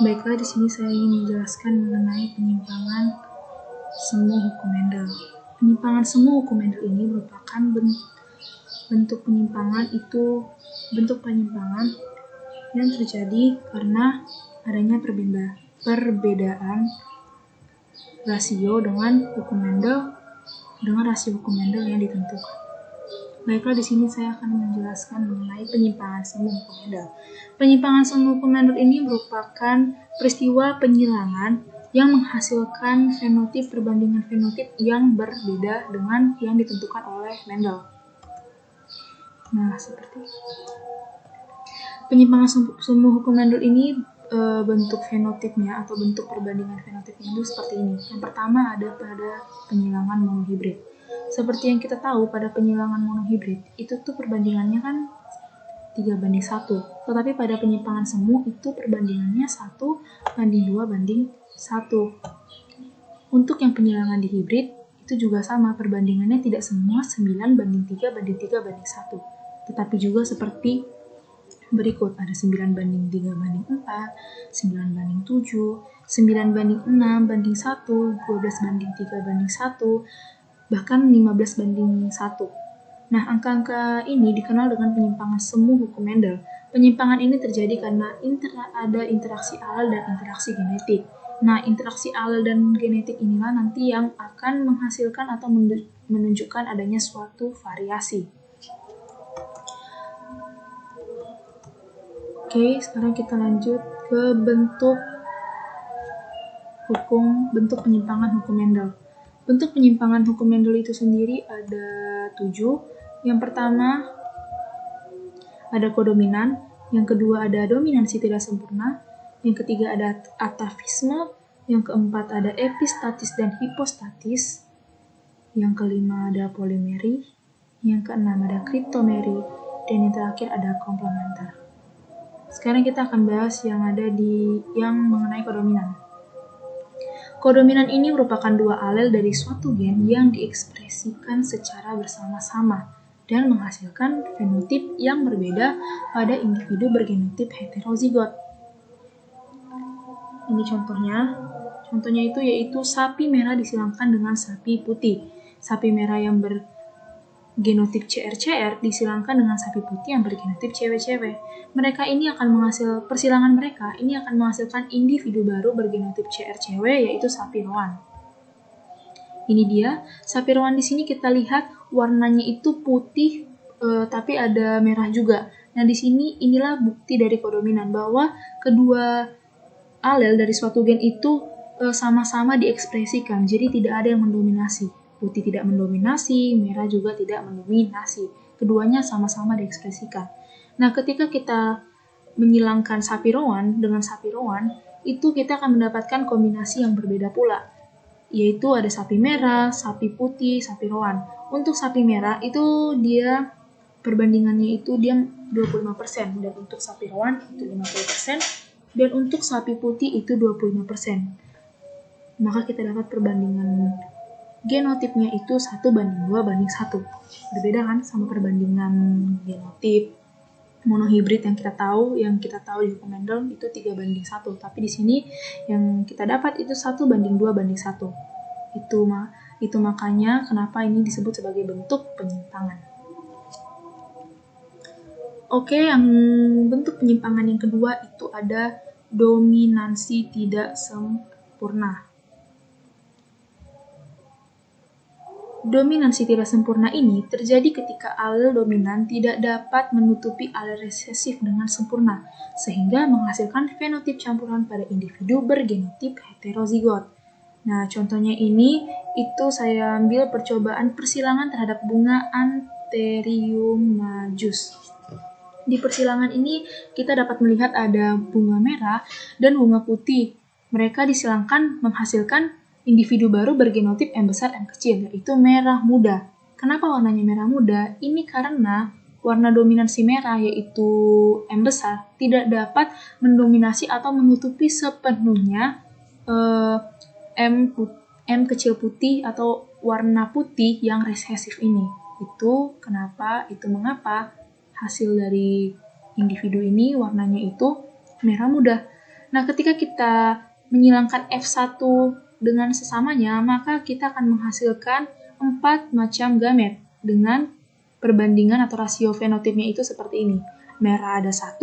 Baiklah, di sini saya ingin menjelaskan mengenai penyimpangan semu hukum Mendel. Penyimpangan semu hukum Mendel ini merupakan bentuk penyimpangan yang terjadi karena adanya perbedaan rasio dengan rasio hukum Mendel yang ditentukan. Baiklah, di sini saya akan menjelaskan mengenai penyimpangan semu hukum Mendel. Penyimpangan semu hukum Mendel ini merupakan peristiwa penyilangan yang menghasilkan perbandingan fenotip yang berbeda dengan yang ditentukan oleh Mendel. Nah, seperti itu. Penyimpangan semu hukum Mendel ini bentuk fenotipnya atau bentuk perbandingan fenotipnya itu seperti ini. Yang pertama ada pada penyilangan monohibrid. Seperti yang kita tahu pada penyilangan monohibrid itu tuh perbandingannya kan 3:1. Tetapi pada penyimpangan semu itu perbandingannya 1:2:1. Untuk yang penyilangan dihibrid itu juga sama, perbandingannya tidak semua 9:3:3:1. Tetapi juga seperti berikut, ada 9:3:4, 9:7, 9:6:1, 12:3:1, bahkan 15:1. Nah, angka-angka ini dikenal dengan penyimpangan semu hukum Mendel. Penyimpangan ini terjadi karena ada interaksi alel dan interaksi genetik. Nah, interaksi alel dan genetik inilah nanti yang akan menghasilkan atau menunjukkan adanya suatu variasi. Oke, sekarang kita lanjut ke bentuk penyimpangan hukum Mendel. Bentuk penyimpangan hukum Mendel itu sendiri ada 7. Yang pertama ada kodominan, yang kedua ada dominansi tidak sempurna, yang ketiga ada atavisme, yang keempat ada epistatis dan hipostatis, yang kelima ada polimeri, yang keenam ada kriptomeri, dan yang terakhir ada komplementer. Sekarang kita akan bahas yang mengenai kodominan. Kodominan ini merupakan dua alel dari suatu gen yang diekspresikan secara bersama-sama dan menghasilkan fenotip yang berbeda pada individu bergenotip heterozigot. Ini contohnya itu yaitu sapi merah disilangkan dengan sapi putih. Sapi merah yang bergenotip CR-CR disilangkan dengan sapi putih yang bergenotip CW-CW. Persilangan mereka ini akan menghasilkan individu baru bergenotip CR-CW yaitu sapi roan. Ini dia sapi roan. Di sini kita lihat warnanya itu putih tapi ada merah juga. Nah, di sini inilah bukti dari kodominan bahwa kedua alel dari suatu gen itu sama-sama diekspresikan. Jadi tidak ada yang mendominasi. Putih tidak mendominasi, merah juga tidak mendominasi. Keduanya sama-sama diekspresikan. Nah, ketika kita menyilangkan sapi roan dengan sapi roan, itu kita akan mendapatkan kombinasi yang berbeda pula, yaitu ada sapi merah, sapi putih, sapi roan. Untuk sapi merah itu dia perbandingannya itu dia 25%, dan untuk sapi roan itu 50%, dan untuk sapi putih itu 25%. Maka kita dapat perbandingan genotipnya itu 1:2:1. Berbeda kan sama perbandingan genotip monohibrid yang kita tahu di hukum Mendel itu 3:1. Tapi di sini yang kita dapat itu 1:2:1. Itu makanya kenapa ini disebut sebagai bentuk penyimpangan. Oke, yang bentuk penyimpangan yang kedua itu ada dominansi tidak sempurna. Dominansi tidak sempurna ini terjadi ketika alel dominan tidak dapat menutupi alel resesif dengan sempurna, sehingga menghasilkan fenotip campuran pada individu bergenotip heterozigot. Nah, contohnya ini itu saya ambil percobaan persilangan terhadap bunga Anthurium majus. Di persilangan ini kita dapat melihat ada bunga merah dan bunga putih. Mereka disilangkan menghasilkan individu baru bergenotip M besar M kecil, yaitu merah muda. Kenapa warnanya merah muda? Ini karena warna dominansi merah, yaitu M besar, tidak dapat mendominasi atau menutupi sepenuhnya M kecil putih atau warna putih yang resesif ini. Itu mengapa hasil dari individu ini warnanya itu merah muda. Nah, ketika kita menyilangkan F1 dengan sesamanya, maka kita akan menghasilkan 4 macam gamet dengan perbandingan atau rasio fenotipnya itu seperti ini. Merah ada 1,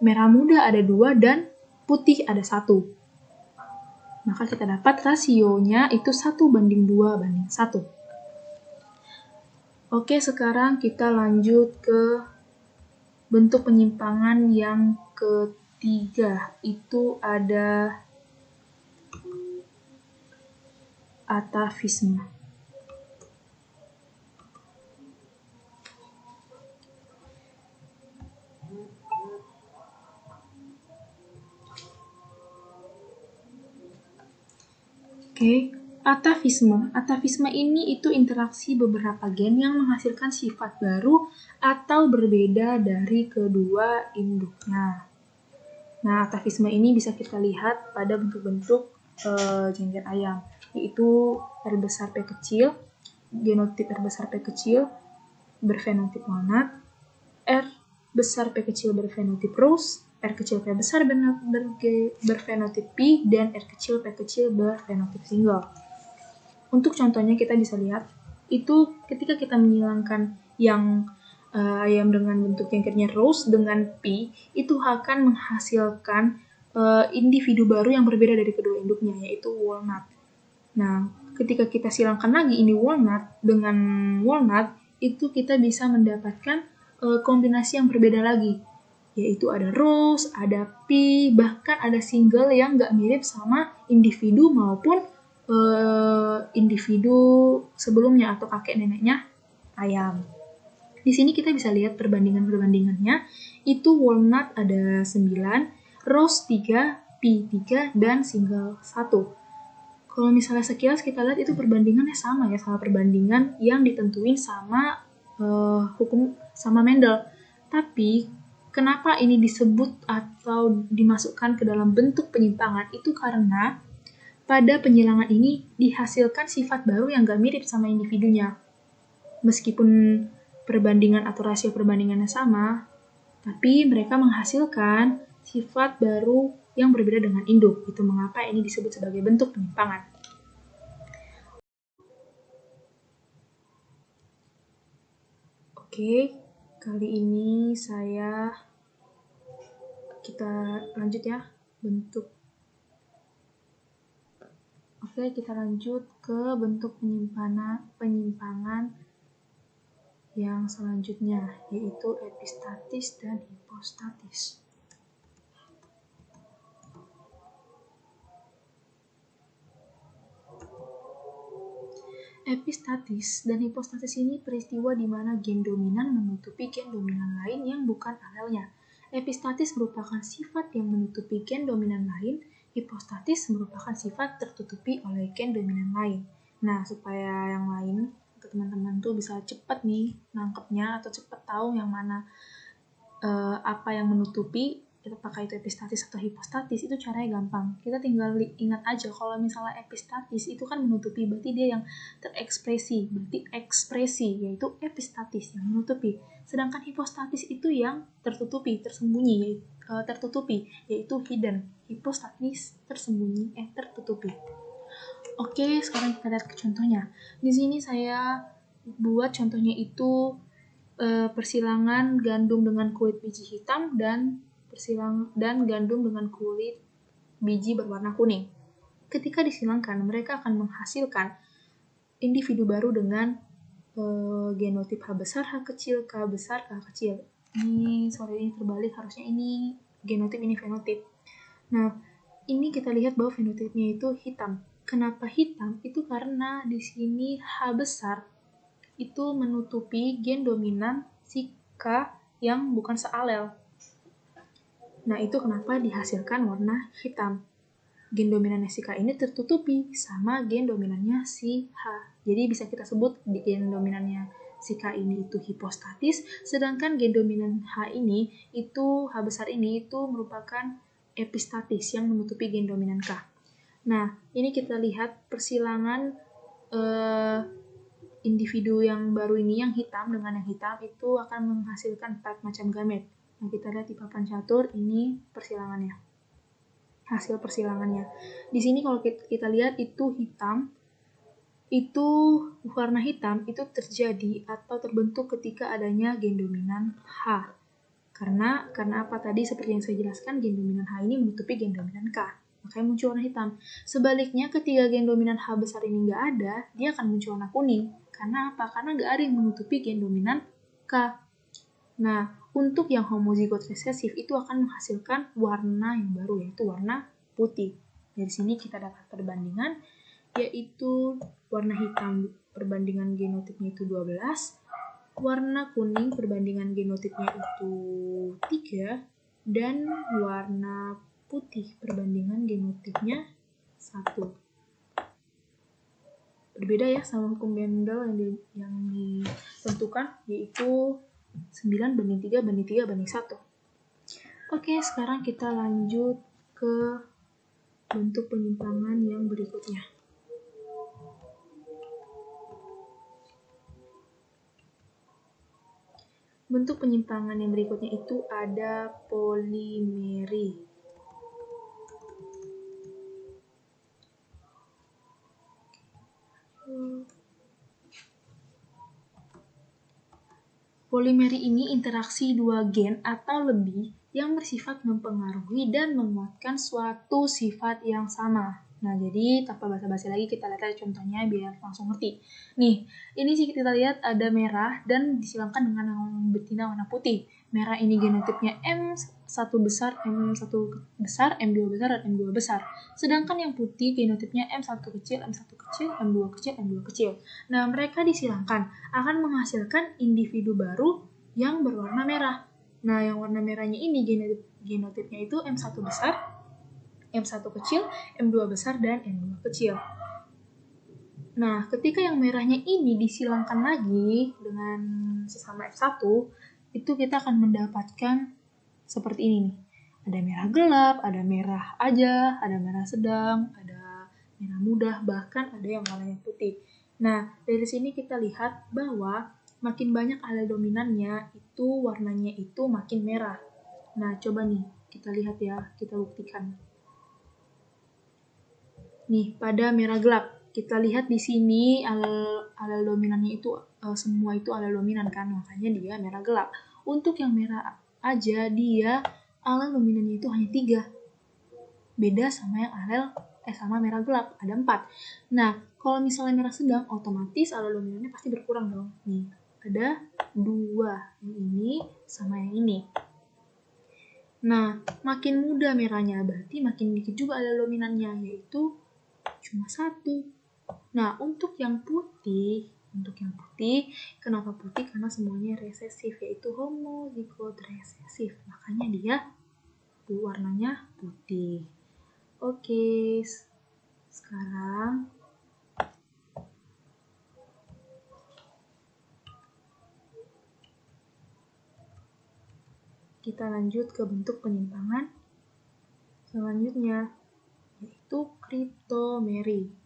merah muda ada 2, dan putih ada 1. Maka kita dapat rasionya itu 1:2:1. Oke, sekarang kita lanjut ke bentuk penyimpangan yang ketiga. Itu ada atavisme. Oke, atavisme. Atavisme ini itu interaksi beberapa gen yang menghasilkan sifat baru atau berbeda dari kedua induknya. Nah, atavisme ini bisa kita lihat pada bentuk-bentuk jenggot ayam, yaitu R besar P kecil, genotip R besar P kecil berfenotip walnut, R besar P kecil berfenotip rose, R kecil P besar berfenotip pea, dan R kecil P kecil berfenotip single. Untuk contohnya kita bisa lihat, itu ketika kita menghilangkan yang ayam dengan bentuk jengketnya rose dengan pea, itu akan menghasilkan individu baru yang berbeda dari kedua induknya, yaitu walnut. Nah, ketika kita silangkan lagi ini walnut dengan walnut, itu kita bisa mendapatkan kombinasi yang berbeda lagi, yaitu ada rose, ada pea, bahkan ada single yang nggak mirip sama individu maupun individu sebelumnya atau kakek neneknya ayam. Di sini kita bisa lihat perbandingannya, itu walnut ada 9, rose 3, pea 3, dan single 1. Kalau misalnya sekilas kita lihat itu perbandingannya sama ya, sama perbandingan yang ditentuin sama hukum sama Mendel. Tapi kenapa ini disebut atau dimasukkan ke dalam bentuk penyimpangan? Itu karena pada penyilangan ini dihasilkan sifat baru yang gak mirip sama individunya. Meskipun perbandingan atau rasio perbandingannya sama, tapi mereka menghasilkan sifat baru yang berbeda dengan induk. Itu mengapa ini disebut sebagai bentuk penyimpangan. Oke, kali ini kita lanjut ya, bentuk. Oke, kita lanjut ke bentuk penyimpangan yang selanjutnya, yaitu epistatis dan hipostatis. Epistatis dan hipostatis ini peristiwa di mana gen dominan menutupi gen dominan lain yang bukan alelnya. Epistatis merupakan sifat yang menutupi gen dominan lain, hipostatis merupakan sifat tertutupi oleh gen dominan lain. Nah, supaya yang lain, teman-teman tuh bisa cepat nih nangkepnya atau cepat tahu yang mana apa yang menutupi, apakah itu epistatis atau hipostatis, itu caranya gampang. Kita tinggal ingat aja kalau misalnya epistatis itu kan menutupi, berarti dia yang terekspresi, berarti ekspresi, yaitu epistatis yang menutupi. Sedangkan hipostatis itu yang tertutupi, tersembunyi, yaitu hidden. Hipostatis tersembunyi, tertutupi. Oke, sekarang kita lihat ke contohnya. Di sini saya buat contohnya itu persilangan gandum dengan kulit biji hitam dan gandum dengan kulit biji berwarna kuning. Ketika disilangkan, mereka akan menghasilkan individu baru dengan genotip H besar, H kecil, K besar, K kecil. Ini terbalik, harusnya ini genotip, ini fenotip. Nah, ini kita lihat bahwa fenotipnya itu hitam. Kenapa hitam? Itu karena di sini H besar itu menutupi gen dominan si K yang bukan sealel. Nah, itu kenapa dihasilkan warna hitam. Gen dominannya si K ini tertutupi sama gen dominannya si H. Jadi bisa kita sebut gen dominannya si K ini itu hipostatis, sedangkan gen dominan H ini itu H besar ini itu merupakan epistatis yang menutupi gen dominan K. Nah, ini kita lihat persilangan individu yang baru ini, yang hitam dengan yang hitam, itu akan menghasilkan 4 macam gamet. Nah, kita lihat di papan catur, ini persilangannya. hasil persilangannya. Di sini kalau kita lihat itu hitam, itu warna hitam itu terjadi atau terbentuk ketika adanya gen dominan H. Karena apa tadi seperti yang saya jelaskan, gen dominan H ini menutupi gen dominan K. Makanya muncul warna hitam. Sebaliknya ketika gen dominan H besar ini nggak ada, dia akan muncul warna kuning. Karena apa? Karena nggak ada yang menutupi gen dominan K. Nah, untuk yang homozigot resesif itu akan menghasilkan warna yang baru, yaitu warna putih. Dari sini kita dapat perbandingan, yaitu warna hitam perbandingan genotipnya itu 12, warna kuning perbandingan genotipnya itu 3, dan warna putih perbandingan genotipnya 1. Berbeda ya sama hukum Mendel yang ditentukan, yaitu 9 banding 3 banding 3 banding 1. Oke, sekarang kita lanjut ke bentuk penyimpangan yang berikutnya. Bentuk penyimpangan yang berikutnya itu ada polimeri. Polimeri ini interaksi dua gen atau lebih yang bersifat mempengaruhi dan menguatkan suatu sifat yang sama. Nah, jadi tanpa basa-basi lagi kita lihat aja contohnya biar langsung ngerti. Nih, ini sih kita lihat ada merah dan disilangkan dengan yang betina warna putih. Merah ini genotipnya M1 besar, M1 besar, M2 besar, dan M2 besar. Sedangkan yang putih genotipnya M1 kecil, M1 kecil, M2 kecil, M2 kecil. Nah, mereka disilangkan akan menghasilkan individu baru yang berwarna merah. Nah, yang warna merahnya ini genotipnya itu M1 besar, M1 kecil, M2 besar, dan M2 kecil. Nah, ketika yang merahnya ini disilangkan lagi dengan sesama F1, itu kita akan mendapatkan seperti ini nih. Ada merah gelap, ada merah aja, ada merah sedang, ada merah mudah, bahkan ada yang warnanya putih. Nah, dari sini kita lihat bahwa makin banyak alel dominannya, itu warnanya itu makin merah. Nah, coba nih, kita lihat ya, kita buktikan. Nih, pada merah gelap, kita lihat di sini alel dominannya itu semua itu alel dominan kan, makanya dia merah gelap. Untuk yang merah aja, dia alel dominannya itu hanya 3. Beda sama yang sama merah gelap, ada 4. Nah, kalau misalnya merah sedang, otomatis alel dominannya pasti berkurang dong. Nih, ada 2, yang ini sama yang ini. Nah, makin muda merahnya, berarti makin dikit juga alel dominannya, yaitu cuma 1. Nah, untuk yang putih, kenapa putih? Karena semuanya resesif, yaitu homozigot resesif. Makanya dia warnanya putih. Oke, sekarang kita lanjut ke bentuk penyimpangan selanjutnya, yaitu kriptomeri.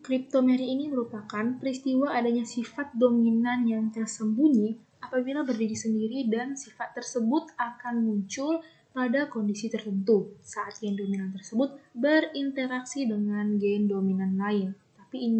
Kriptomeri ini merupakan peristiwa adanya sifat dominan yang tersembunyi apabila berdiri sendiri dan sifat tersebut akan muncul pada kondisi tertentu saat gen dominan tersebut berinteraksi dengan gen dominan lain. Tapi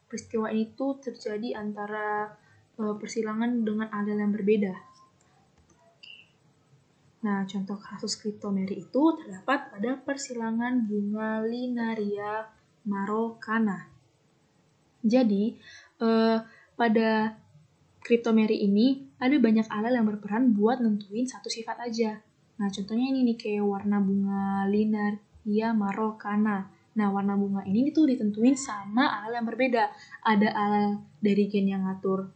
peristiwa itu terjadi antara persilangan dengan alel yang berbeda. Nah, contoh kasus kriptomeri itu terdapat pada persilangan bunga Linaria marocana. Jadi, pada kriptomeri ini ada banyak alel yang berperan buat nentuin satu sifat aja. Nah, contohnya ini nih kayak warna bunga Linaria marocana. Nah, warna bunga ini tuh ditentuin sama alel yang berbeda. Ada alel dari gen yang ngatur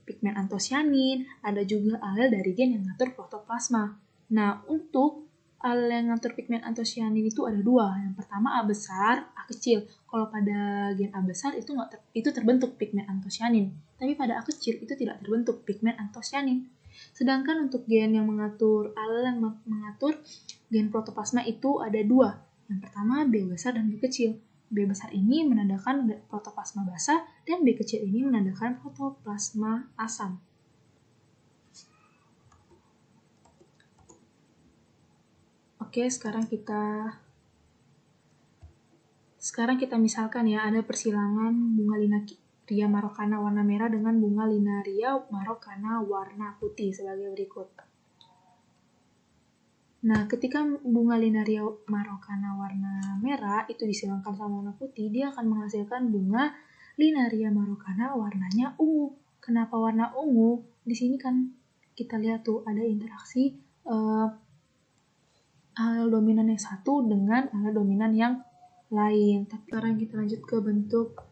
pigmen antosianin, ada juga alel dari gen yang ngatur protoplasma. Nah, untuk alel yang ngatur pigmen antosianin itu ada 2. Yang pertama A besar, A kecil. Kalau pada gen A besar itu terbentuk pigmen antosianin, tapi pada A kecil itu tidak terbentuk pigmen antosianin. Sedangkan untuk gen yang mengatur alel yang mengatur gen protoplasma itu ada dua. Yang pertama B besar dan B kecil. B besar ini menandakan protoplasma basah dan B kecil ini menandakan protoplasma asam. Oke, sekarang kita misalkan ya, ada persilangan bunga Linaria marokana warna merah dengan bunga Linaria marokana warna putih sebagai berikut. Nah, ketika bunga Linaria marokana warna merah itu disilangkan sama warna putih, dia akan menghasilkan bunga Linaria marokana warnanya ungu. Kenapa warna ungu? Di sini kan kita lihat tuh ada interaksi alel dominan yang satu dengan alel dominan yang lain. Tapi sekarang kita lanjut ke bentuk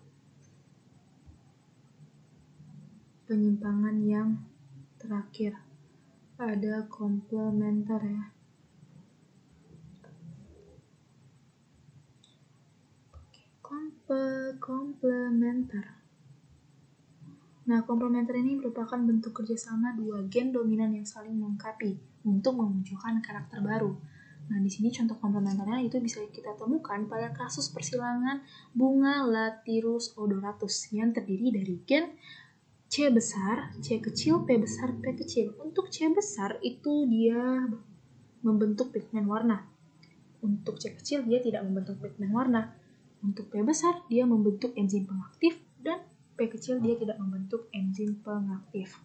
penyimpangan yang terakhir. Ada komplementer ya. Komplementer. Nah, komplementer ini merupakan bentuk kerjasama dua gen dominan yang saling melengkapi untuk memunculkan karakter baru. Nah, di sini contoh komplementernya itu bisa kita temukan pada kasus persilangan bunga Lathyrus odoratus yang terdiri dari gen C besar, C kecil, P besar, P kecil. Untuk C besar itu dia membentuk pigmen warna. Untuk C kecil dia tidak membentuk pigmen warna. Untuk P besar dia membentuk enzim pengaktif dan P kecil dia tidak membentuk enzim pengaktif.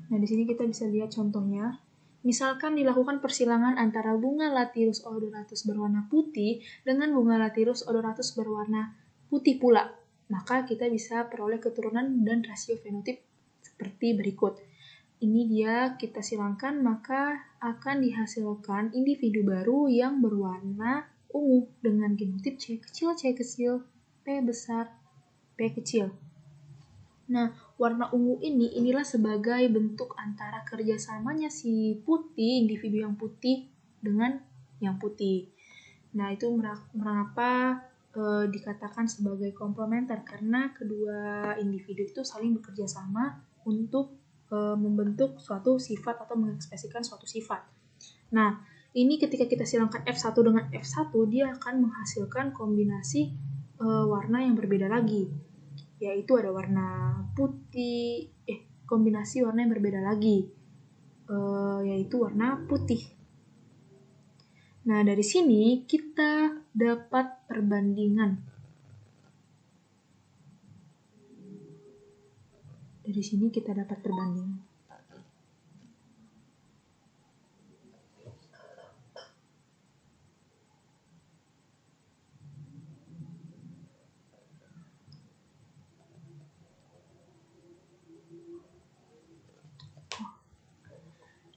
Nah, di sini kita bisa lihat contohnya. Misalkan dilakukan persilangan antara bunga Lathyrus odoratus berwarna putih dengan bunga Lathyrus odoratus berwarna putih pula, maka kita bisa peroleh keturunan dan rasio fenotip seperti berikut. Ini dia kita silangkan, maka akan dihasilkan individu baru yang berwarna ungu dengan genotip C kecil, P besar, P kecil. Nah, warna ungu inilah sebagai bentuk antara kerjasamanya si putih, individu yang putih dengan yang putih. Nah, itu mengapa dikatakan sebagai komplementer, karena kedua individu itu saling bekerja sama untuk membentuk suatu sifat atau mengekspresikan suatu sifat. Nah, ini ketika kita silangkan F1 dengan F1, dia akan menghasilkan kombinasi warna yang berbeda lagi, yaitu ada warna putih, kombinasi warna yang berbeda lagi, yaitu warna putih. Nah, dari sini kita dapat perbandingan.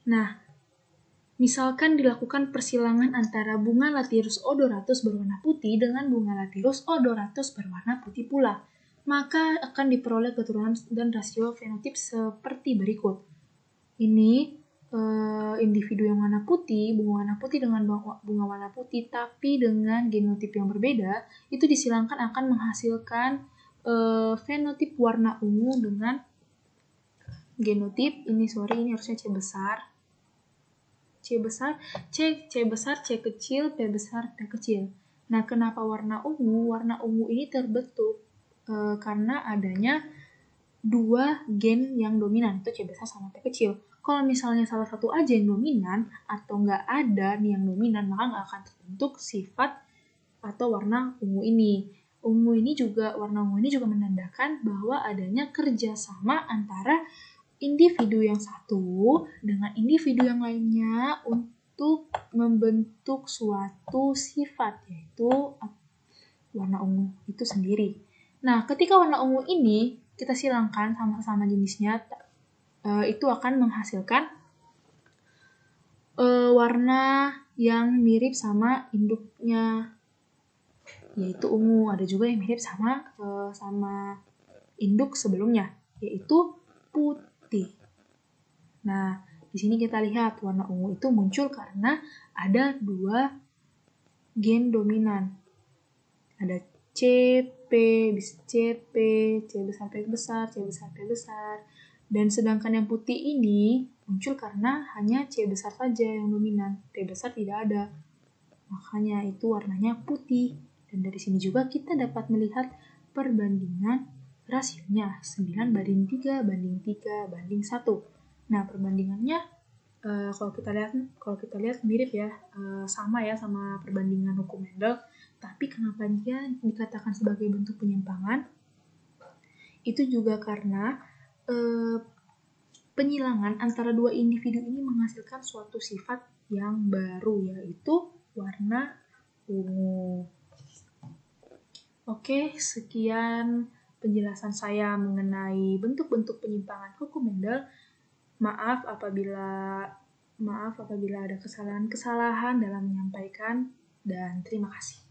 Nah, misalkan dilakukan persilangan antara bunga Lathyrus odoratus berwarna putih dengan bunga Lathyrus odoratus berwarna putih pula, maka akan diperoleh keturunan dan rasio fenotip seperti berikut. Ini individu yang warna putih, bunga warna putih dengan bunga warna putih, tapi dengan genotip yang berbeda, itu disilangkan akan menghasilkan fenotip warna ungu dengan genotip ini harusnya C besar, C kecil, P besar, P kecil. Nah, kenapa warna ungu? Warna ungu ini terbentuk karena adanya dua gen yang dominan, itu C besar sama P kecil. Kalau misalnya salah satu aja yang dominan atau nggak ada nih yang dominan, maka nggak akan terbentuk sifat atau warna ungu ini. Warna ungu ini juga menandakan bahwa adanya kerjasama antara individu yang satu dengan individu yang lainnya untuk membentuk suatu sifat, yaitu warna ungu itu sendiri. Nah, ketika warna ungu ini kita silangkan sama-sama jenisnya, itu akan menghasilkan warna yang mirip sama induknya, yaitu ungu. Ada juga yang mirip sama induk sebelumnya, yaitu putih. Nah, di sini kita lihat warna ungu itu muncul karena ada dua gen dominan. Ada C P, bisa CP, C besar P besar, C besar P besar. Dan sedangkan yang putih ini muncul karena hanya C besar saja yang dominan, P besar tidak ada. Makanya itu warnanya putih. Dan dari sini juga kita dapat melihat perbandingan rasionya 9 banding 3 banding 3 banding 1. Nah, perbandingannya kalau kita lihat mirip ya, sama ya sama perbandingan hukum Mendel. Tapi kenapa dia dikatakan sebagai bentuk penyimpangan? Itu juga karena penyilangan antara dua individu ini menghasilkan suatu sifat yang baru, yaitu warna ungu. Oke, sekian penjelasan saya mengenai bentuk-bentuk penyimpangan hukum Mendel. Maaf apabila ada kesalahan-kesalahan dalam menyampaikan, dan terima kasih.